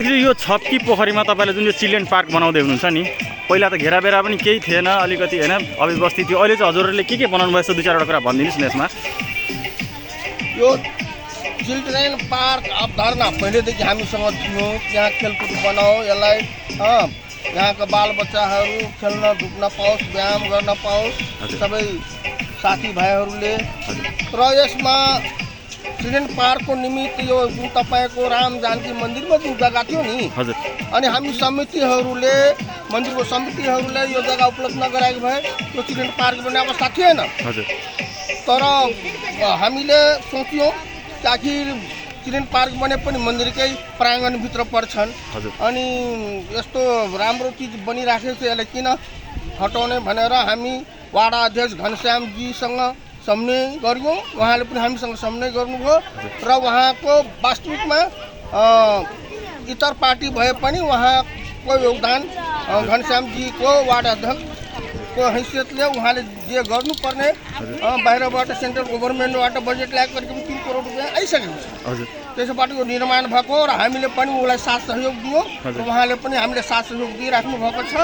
यो छप्की पोखरीमा तपाईँले जुन यो चिल्ड्रेन पार्क बनाउँदै हुनुहुन्छ नि, पहिला त घेराबेरा पनि केही थिएन, अलिकति होइन अव्यवस्थित थियो। अहिले चाहिँ हजुरहरूले के बनाउनु भएछ दुई चारवटा कुरा भनिदिनुहोस् न यसमा। यो चिल्ड्रेन पार्क अवधारणा पहिलेदेखि हामीसँग थियो। यहाँ खेलकुद बनाऊ, यसलाई यहाँका बालबच्चाहरू खेल्न धुप्न पाओस्, व्यायाम गर्न पाओस् सबै साथीभाइहरूले। र यसमा चिल्ड्रेन पार्कको निमित्त यो जुन तपाईँको राम जानकी मन्दिरमा जुन जग्गा थियो नि, अनि हामी समितिहरूले मन्दिरको समितिहरूले यो जग्गा उपलब्ध नगराएको भए यो चिल्ड्रेन पार्क बन्ने अवस्था थिएन। तर हामीले सोच्यौँ कि आखिर चिल्ड्रेन पार्क बने पनि मन्दिरकै प्राङ्गणभित्र पर्छन्, अनि यस्तो राम्रो चिज बनिराखेको छ, यसलाई किन हटाउने भनेर हामी वाडा अध्यक्ष घनश्यामजीसँग समन्वय गऱ्यौँ। उहाँले पनि हामीसँग समन्वय गर्नुभयो र उहाँको वास्तविकमा इतर पार्टी भए पनि उहाँको योगदान घनश्यामजीको वार्ड अध्यक्षको हैसियतले उहाँले जे गर्नुपर्ने बाहिरबाट सेन्ट्रल गभर्मेन्टबाट बजेट ल्याएको करिब 3 करोड रुपियाँ आइसकेको छ। त्यसबाट यो निर्माण भएको र हामीले पनि उसलाई साथ सहयोग दियो, उहाँले पनि हामीले साथ सहयोग दिइराख्नु भएको छ।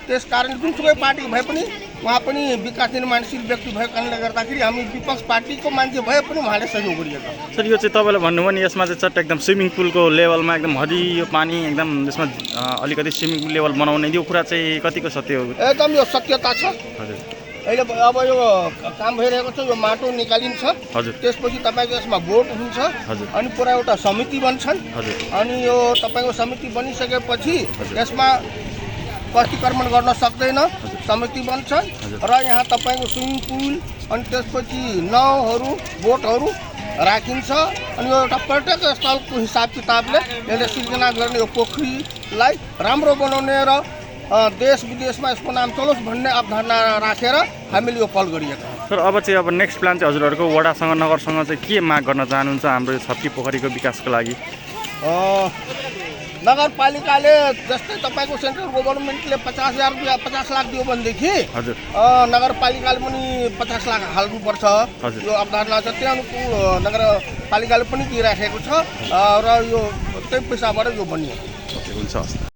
त्यस कारण जुनसुकै पार्टी भए पनि उहाँ पनि विकास निर्माणशील व्यक्ति भएको कारणले गर्दाखेरि हामी विपक्ष पार्टीको मान्छे भए पनि उहाँले सहयोग गरिएको। सर यो चाहिँ तपाईँले भन्नुभयो नि यसमा चाहिँ चट्ट एकदम स्विमिङ पुलको लेभलमा एकदम हरियो पानी एकदम यसमा अलिकति स्विमिङ पुल लेभल बनाउने यो कुरा चाहिँ कतिको सत्य हो? एकदम यो सत्यता छ। अहिले अब यो काम भइरहेको छ, यो माटो निकालिन्छ, त्यसपछि तपाईँको यसमा बोट हुन्छ, अनि पुरा एउटा समिति बन्छन्, अनि यो तपाईँको समिति बनिसकेपछि यसमा बस्तीकर्मण गर्न सक्दैन, समिति बन्छ र यहाँ तपाईँको स्विमिङ पुल अनि त्यसपछि नाउहरू बोटहरू राखिन्छ। अनि यो एउटा पर्यटक स्थलको हिसाब किताबले यसले सिर्जना गर्ने यो पोखरीलाई राम्रो बनाउने र देश विदेशमा यसको नाम चलोस् भन्ने अवधारणा राखेर हामीले यो पहल गरिएको छ। सर अब चाहिँ अब नेक्स्ट प्लान चाहिँ हजुरहरूको वडासँग नगरसँग चाहिँ के माग गर्न चाहनुहुन्छ हाम्रो यो छप्की पोखरीको विकासको लागि? नगरपालिकाले जस्तै तपाईँको सेन्ट्रल गभर्मेन्टले 50,000 रुपियाँ 50 लाख दियो भनेदेखि नगरपालिकाले पनि 50 लाख हाल्नुपर्छ। यो अवधारणा छ, त्यही अनुकूल नगरपालिकाले पनि दिइराखेको छ र यो त्यही पैसाबाट यो बनियो। हुन्छ।